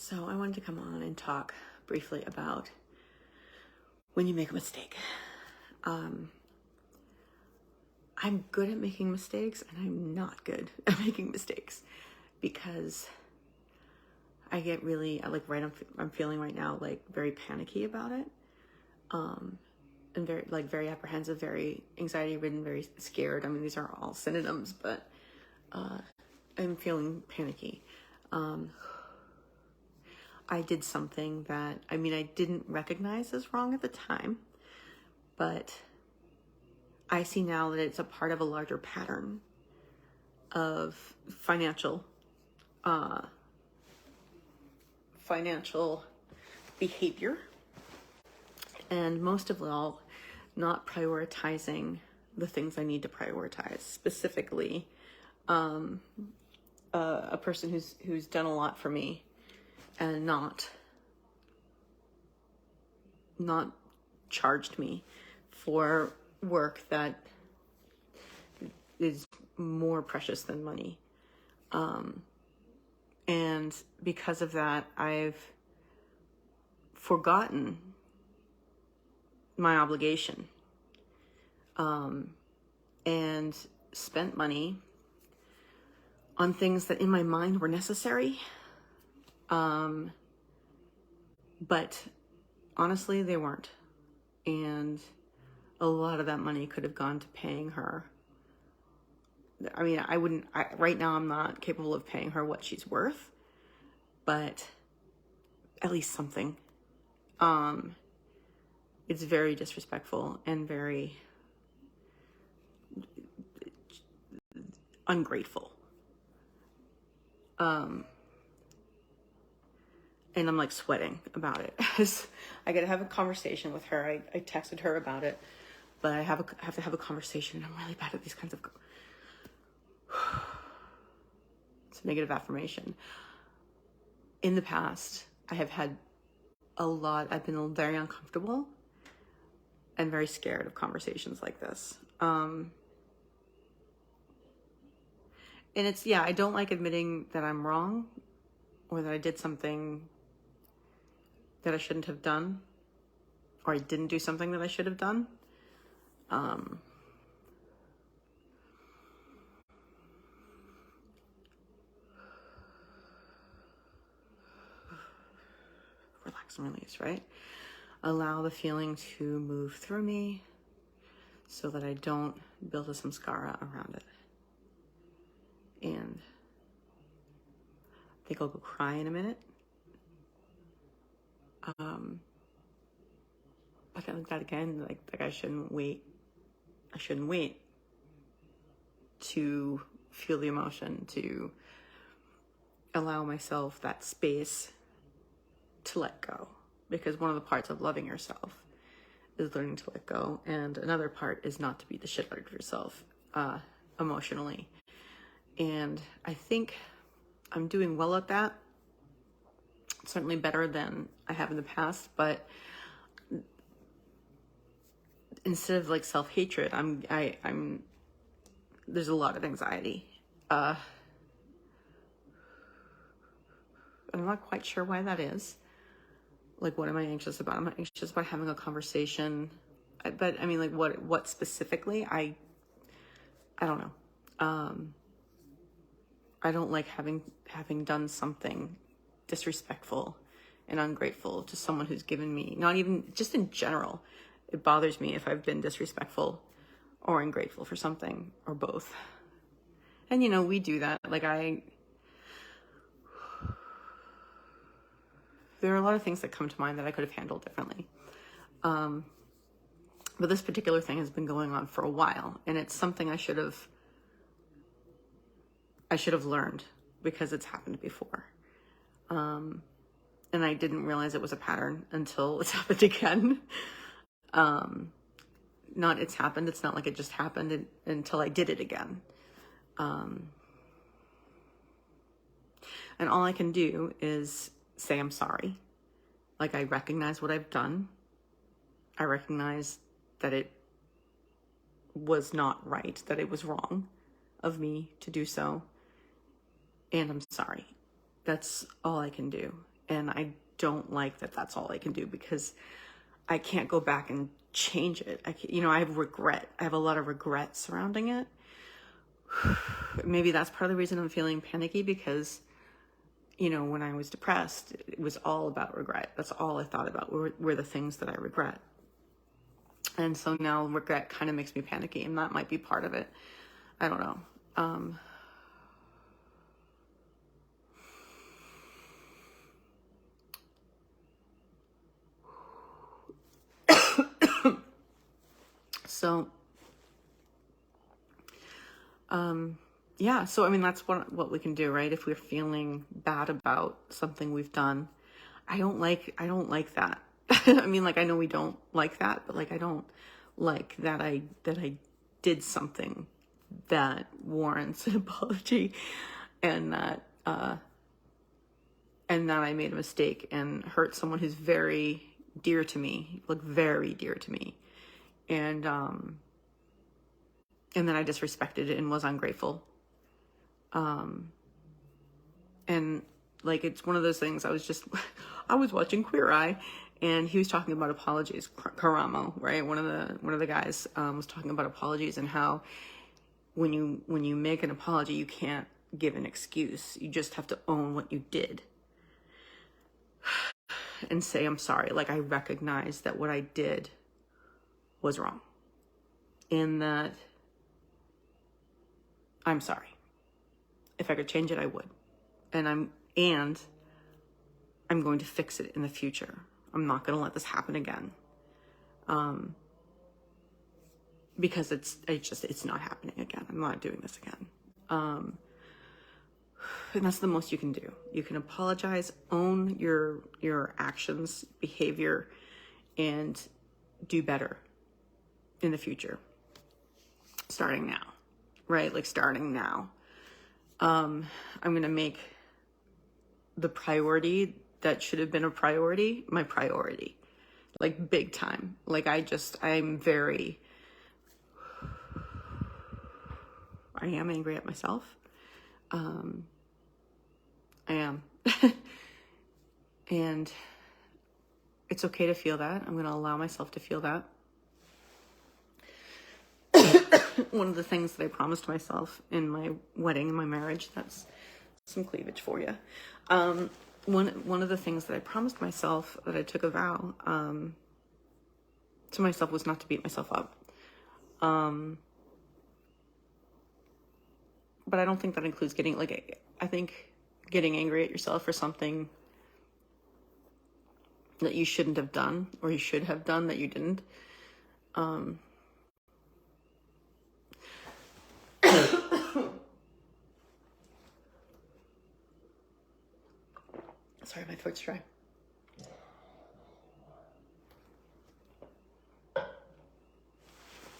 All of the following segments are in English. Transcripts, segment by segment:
So I wanted to come on and talk briefly about when you make a mistake. I'm good at making mistakes, and I'm not good at making mistakes because I get really, I'm feeling right now, like, very panicky about it. And very apprehensive, very anxiety ridden, very scared. I mean, these are all synonyms, but I'm feeling panicky. I did something that, I didn't recognize as wrong at the time, but I see now that it's a part of a larger pattern of financial behavior, and most of all, not prioritizing the things I need to prioritize. Specifically, a person who's done a lot for me and not charged me for work that is more precious than money. And because of that, I've forgotten my obligation, and spent money on things that in my mind were necessary. But honestly, they weren't. And a lot of that money could have gone to paying her. Right now I'm not capable of paying her what she's worth, but at least something. It's very disrespectful and very ungrateful. And I'm like sweating about it. I got to have a conversation with her. I texted her about it, but I have to have a conversation. I'm really bad at these kinds of. It's a negative affirmation. In the past, I have had I've been very uncomfortable and very scared of conversations like this. And I don't like admitting that I'm wrong or that I did something that I shouldn't have done, or I didn't do something that I should have done. Relax and release, right? Allow the feeling to move through me so that I don't build a samskara around it. And I think I'll go cry in a minute. Like that again, like I shouldn't wait. I shouldn't wait to feel the emotion, to allow myself that space to let go. Because one of the parts of loving yourself is learning to let go. And another part is not to beat the shit out of yourself emotionally. And I think I'm doing well at that. Certainly better than I have in the past, but instead of like self-hatred, I'm there's a lot of anxiety. I'm not quite sure why that is. Like, what am I anxious about? I'm anxious about having a conversation, but I mean, like, what specifically? I don't know. I don't like having done something disrespectful and ungrateful to someone who's given me, not even just in general. It bothers me if I've been disrespectful or ungrateful for something, or both. And we do that. There are a lot of things that come to mind that I could have handled differently. But this particular thing has been going on for a while, and it's something I should have learned because it's happened before. And I didn't realize it was a pattern until it's happened again. It's happened. It's not like it just happened until I did it again. And all I can do is say I'm sorry. Like, I recognize what I've done. I recognize that it was not right, that it was wrong of me to do so. And I'm sorry. That's all I can do. And I don't like that that's all I can do, because I can't go back and change it. I have regret. I have a lot of regret surrounding it. Maybe that's part of the reason I'm feeling panicky, because, when I was depressed, it was all about regret. That's all I thought about were the things that I regret. And so now regret kind of makes me panicky, and that might be part of it. I don't know. So, yeah, so I mean, that's what we can do, right? If we're feeling bad about something we've done, I don't like that. I mean, like, I know we don't like that, but like, I don't like that I did something that warrants an apology, and that I made a mistake and hurt someone who's very dear to me, like very dear to me. And then I disrespected it and was ungrateful. And like, it's one of those things. I was watching Queer Eye, and he was talking about apologies. Karamo, right? One of the guys was talking about apologies, and how when you make an apology, you can't give an excuse. You just have to own what you did and say, I'm sorry. Like, I recognize that what I did was wrong, and that I'm sorry. If I could change it, I would. And I'm going to fix it in the future. I'm not going to let this happen again. Because it's not happening again. I'm not doing this again. And that's the most you can do. You can apologize, own your actions, behavior, and do better in the future. Starting now, right? Like, starting now. I'm going to make the priority that should have been a priority my priority, like, big I am angry at myself. I am. And it's okay to feel that. I'm going to allow myself to feel that. One of the things that I promised myself in my wedding and my marriage, that's some cleavage for you. One of the things that I promised myself, that I took a vow to myself, was not to beat myself up. But I don't think that includes getting, like, I think getting angry at yourself for something that you shouldn't have done, or you should have done that you didn't. Sorry, my throat's dry.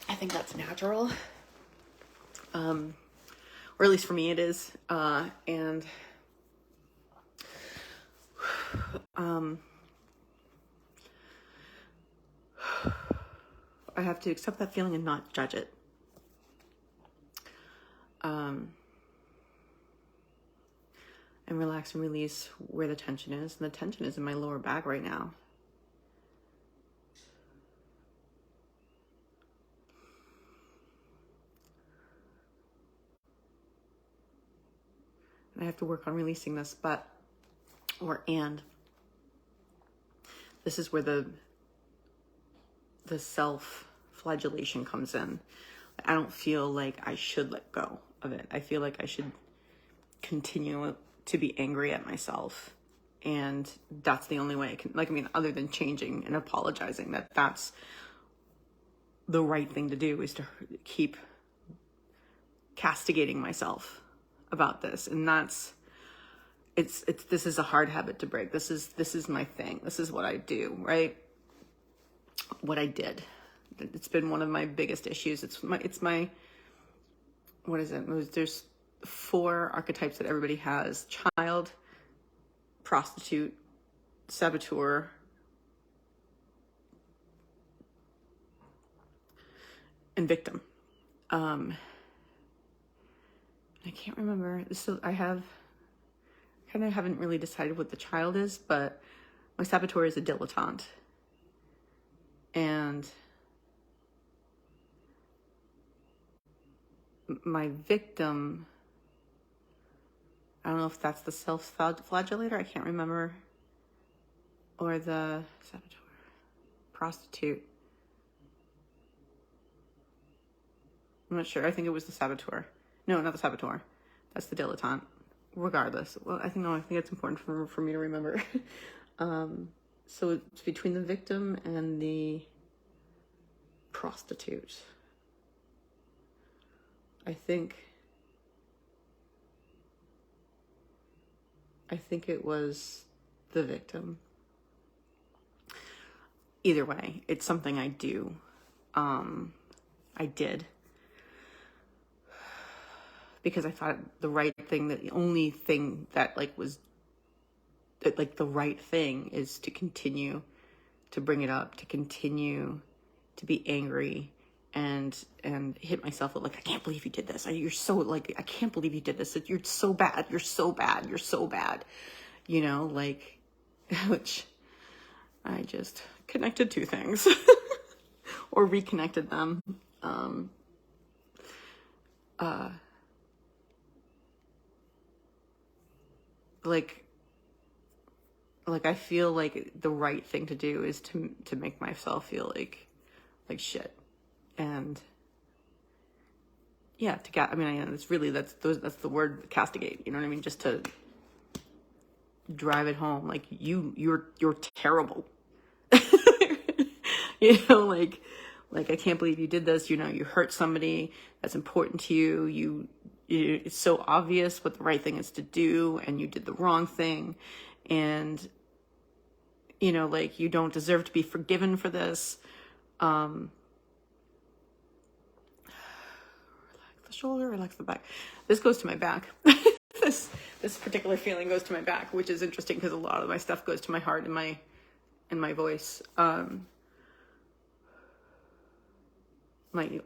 I think that's natural. Or at least for me it is. And I have to accept that feeling and not judge it. And relax and release where the tension is. And the tension is in my lower back right now. And I have to work on releasing this, and this is where the self-flagellation comes in. I don't feel like I should let go of it. I feel like I should continue to be angry at myself. And that's the only way I can, other than changing and apologizing, that's the right thing to do, is to keep castigating myself about this. And this is a hard habit to break. This is my thing. This is what I do, right? What I did. It's been one of my biggest issues. It's my what is it? There's 4 archetypes that everybody has: child, prostitute, saboteur, and victim. I can't remember. So I have kind of haven't really decided what the child is, but my saboteur is a dilettante. And my victim, I don't know if that's the self-flagellator, I can't remember, or the saboteur, prostitute. I'm not sure. I think it was the saboteur. No, not the saboteur. That's the dilettante. Regardless. Well, I think it's important for me to remember. So it's between the victim and the prostitute. I think it was the victim. Either way, it's something I do. I did. Because I thought the only thing that was the right thing is to continue to bring it up, to continue to be angry and hit myself with I can't believe you did this. You're so I can't believe you did this. You're so bad. You're so bad. You're so bad. Which I just connected two things or reconnected them. I feel like the right thing to do is to make myself feel like shit, and yeah, it's really that's the word, castigate. You know what I mean? Just to drive it home, you're terrible. I can't believe you did this. You hurt somebody that's important to you. It's so obvious what the right thing is to do, and you did the wrong thing, and you don't deserve to be forgiven for this. Relax the shoulder, relax the back. This goes to my back. This particular feeling goes to my back, which is interesting because a lot of my stuff goes to my heart and my voice. My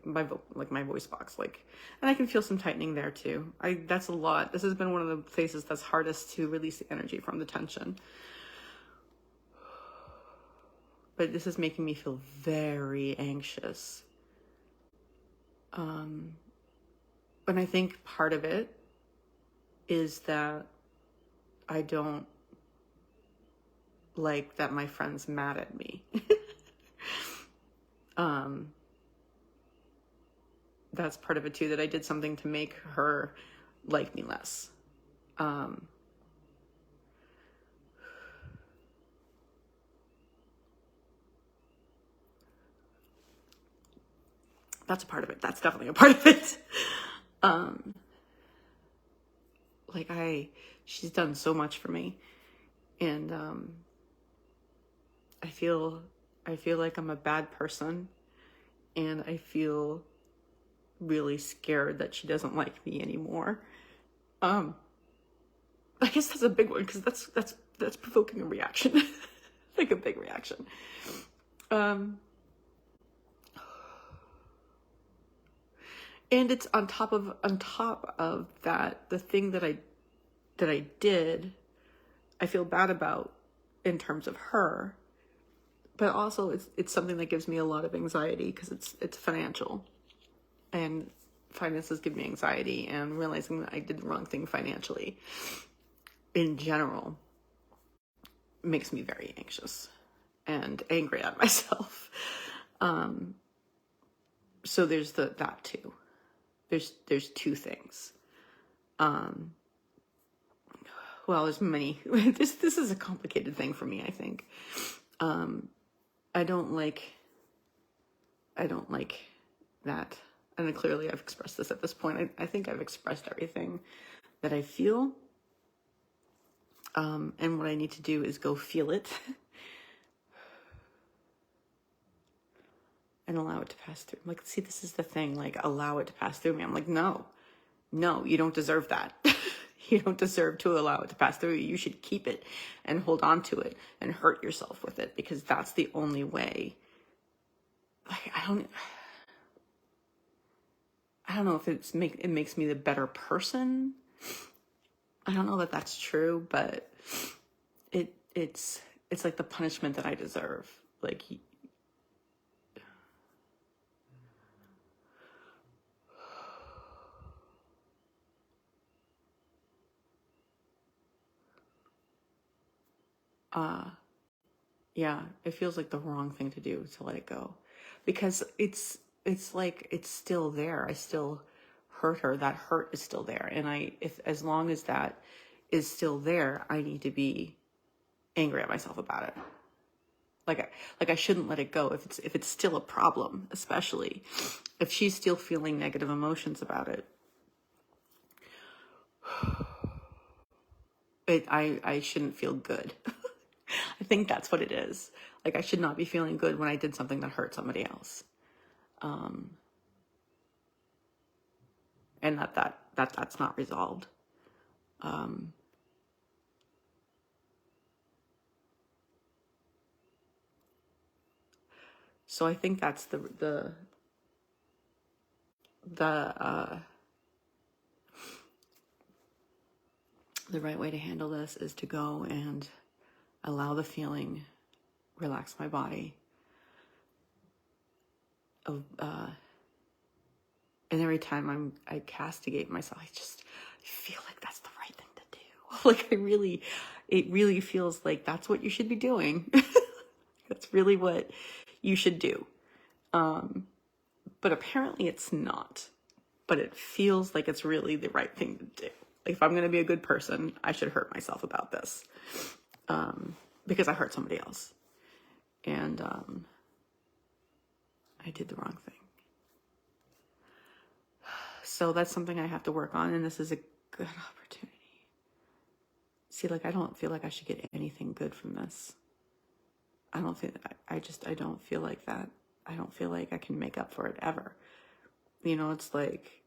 voice box, and I can feel some tightening there too. That's a lot. This has been one of the places that's hardest to release the energy from, the tension. But this is making me feel very anxious. And I think part of it is that I don't like that my friend's mad at me. That's part of it too, that I did something to make her like me less. That's a part of it. That's definitely a part of it. She's done so much for me, and I feel like I'm a bad person, and I feel really scared that she doesn't like me anymore. I guess that's a big one, because that's provoking a reaction, a big reaction. And it's on top of that, the thing that I did, I feel bad about in terms of her, but also it's something that gives me a lot of anxiety because it's financial, and finances give me anxiety, and realizing that I did the wrong thing financially in general makes me very anxious and angry at myself. So there's that too. There's two things. Well, there's many. This is a complicated thing for me, I think. I don't like that. And clearly I've expressed this at this point. I think I've expressed everything that I feel. And what I need to do is go feel it and allow it to pass through. I'm see, this is the thing, allow it to pass through me. I'm no, you don't deserve that. You don't deserve to allow it to pass through you. You should keep it and hold on to it and hurt yourself with it, because that's the only way. I don't know if it makes me the better person. I don't know that that's true, but it's like the punishment that I deserve. Like, yeah, it feels like the wrong thing to do to let it go, because it's like it's still there. I still hurt her. That hurt is still there, and if as long as that is still there, I need to be angry at myself about it. Like I shouldn't let it go if it's still a problem, especially if she's still feeling negative emotions about it. I shouldn't feel good. I think that's what it is. Like, I should not be feeling good when I did something that hurt somebody else. And that's not resolved. So I think that's the right way to handle this is to go and allow the feeling, relax my body. And every time I castigate myself, I feel like that's the right thing to do. Like, it really feels like that's what you should be doing. That's really what you should do. But apparently it's not. But it feels like it's really the right thing to do. Like, if I'm going to be a good person, I should hurt myself about this. Because I hurt somebody else. And I did the wrong thing. So that's something I have to work on, and this is a good opportunity. See, like, I don't feel like I should get anything good from this. I don't feel like that. I don't feel like I can make up for it ever. You know, it's like,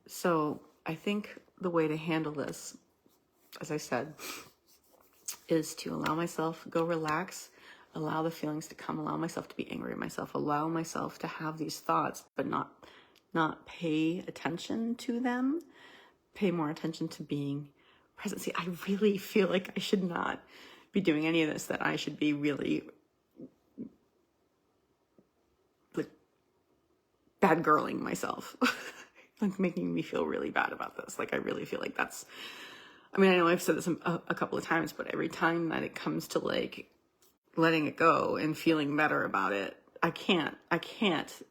so I think the way to handle this, as I said, is to allow myself, go relax, allow the feelings to come, allow myself to be angry at myself, allow myself to have these thoughts, but not pay attention to them, pay more attention to being present. See, I really feel like I should not be doing any of this, that I should be really like bad girling myself, like making me feel really bad about this. Like, I really feel like that's, I mean, I know I've said this a couple of times, but every time that it comes to like letting it go and feeling better about it, I can't,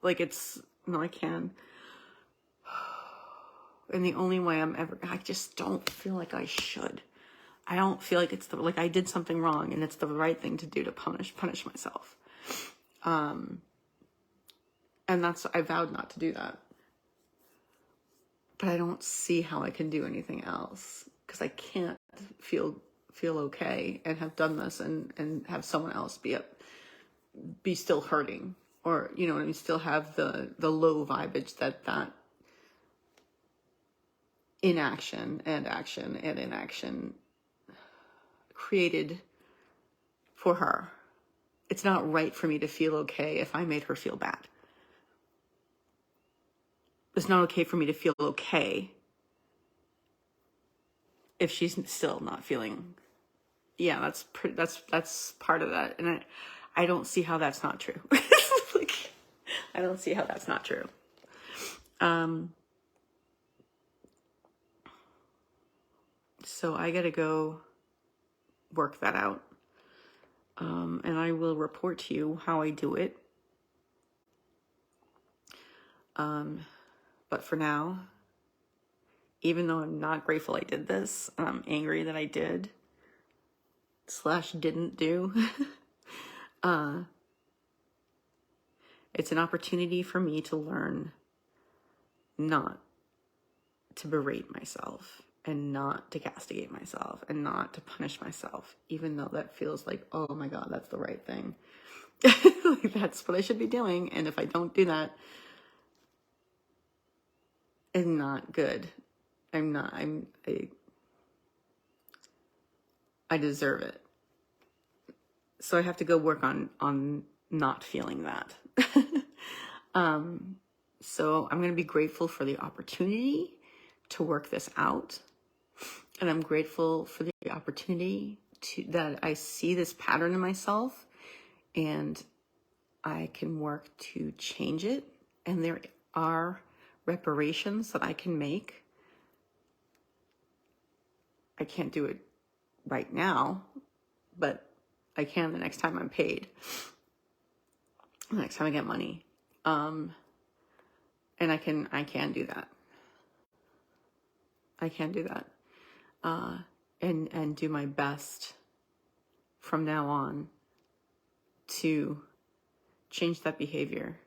like, I can. And the only way I just don't feel like I should. I don't feel like it's like I did something wrong and it's the right thing to do to punish myself. And I vowed not to do that. But I don't see how I can do anything else, because I can't feel okay and have done this and have someone else be still hurting, or, you know, and still have the low vibage that inaction and action and inaction created for her. It's not right for me to feel okay if I made her feel bad. It's not okay for me to feel okay if she's still not feeling. Yeah, that's part of that, and I don't see how that's not true. Like, I don't see how that's not true. So I gotta go work that out, and I will report to you how I do it. But for now, even though I'm not grateful I did this, and I'm angry that I did / didn't do, it's an opportunity for me to learn not to berate myself, and not to castigate myself, and not to punish myself, even though that feels like, oh my God, that's the right thing. Like, that's what I should be doing. And if I don't do that, I'm not good. I deserve it. So I have to go work on not feeling that. So I'm going to be grateful for the opportunity to work this out. And I'm grateful for the opportunity that I see this pattern in myself and I can work to change it. And there are reparations that I can make. I can't do it right now, but I can the next time I'm paid, the next time I get money. And I can do that. I can do that. And do my best from now on to change that behavior.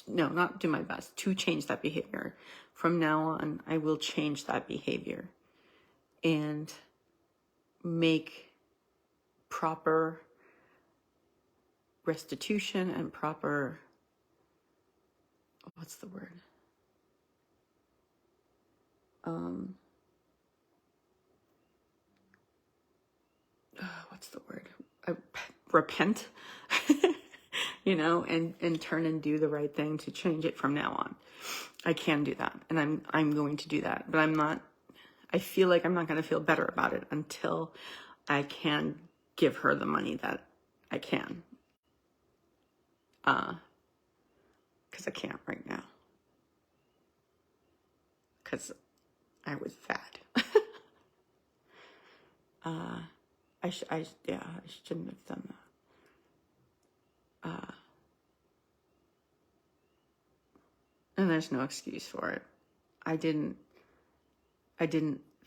No, not do my best, to change that behavior. From now on, I will change that behavior and make proper restitution and proper, what's the word? What's the word? Repent, and turn and do the right thing to change it from now on. I can do that, and I'm going to do that, but I feel like I'm not going to feel better about it until I can give her the money that I can. Because I can't right now. Because I was fat. I shouldn't have done that. And there's no excuse for it. I didn't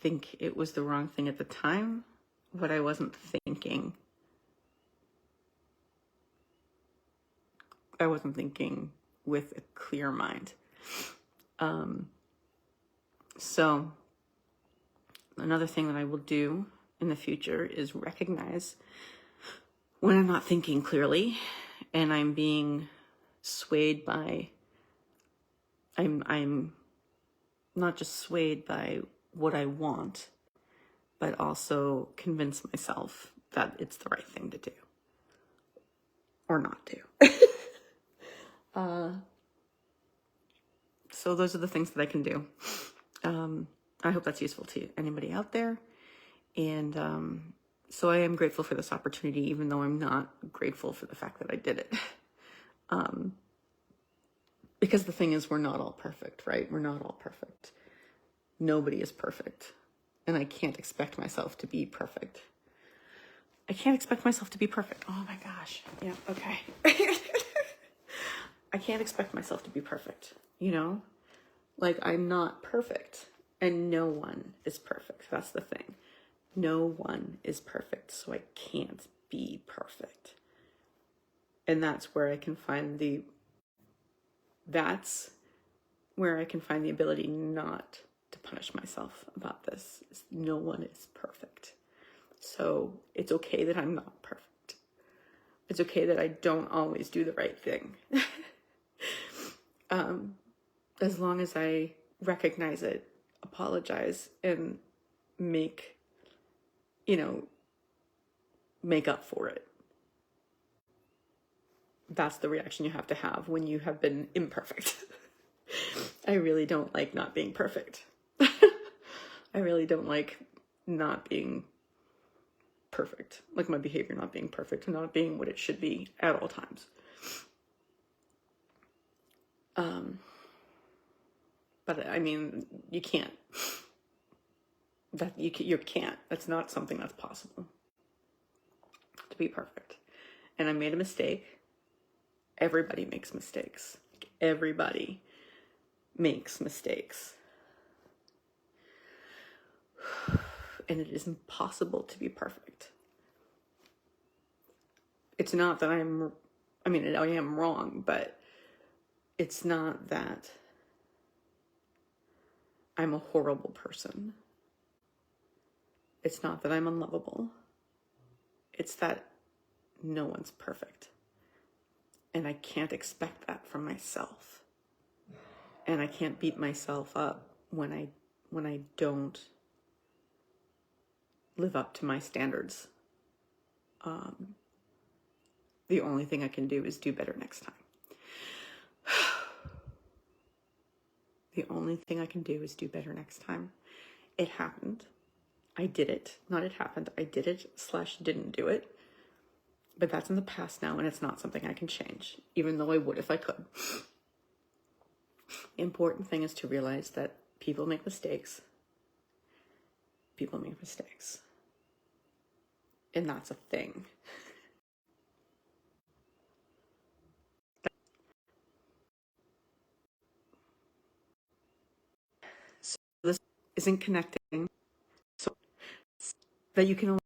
think it was the wrong thing at the time, but I wasn't thinking. I wasn't thinking with a clear mind. So another thing that I will do in the future is recognize when I'm not thinking clearly and I'm being swayed by, I'm not just swayed by what I want, but also convince myself that it's the right thing to do or not do. So those are the things that I can do. I hope that's useful to anybody out there. And so I am grateful for this opportunity, even though I'm not grateful for the fact that I did it. Because the thing is, we're not all perfect, right? We're not all perfect. Nobody is perfect. And I can't expect myself to be perfect. I can't expect myself to be perfect. Oh my gosh. Yeah, okay. I can't expect myself to be perfect, Like, I'm not perfect. And no one is perfect. That's the thing. No one is perfect, so I can't be perfect. And that's where I can find the ability not to punish myself about this. No one is perfect. So it's okay that I'm not perfect. It's okay that I don't always do the right thing. As long as I recognize it, apologize, and make up for it. That's the reaction you have to have when you have been imperfect. I really don't like not being perfect. I really don't like not being perfect. Like my behavior not being perfect and not being what it should be at all times. But I mean, you can't. You can't. That's not something that's possible. To be perfect. And I made a mistake. Everybody makes mistakes. Everybody makes mistakes. And it is impossible to be perfect. It's not that I am wrong, but it's not that I'm a horrible person. It's not that I'm unlovable. It's that no one's perfect. And I can't expect that from myself. And I can't beat myself up when I don't live up to my standards. The only thing I can do is do better next time. The only thing I can do is do better next time. It happened. I did it. Not it happened. I did it / didn't do it. But that's in the past now, and it's not something I can change, even though I would if I could. The important thing is to realize that people make mistakes. People make mistakes. And that's a thing. So this isn't connecting. So that you can only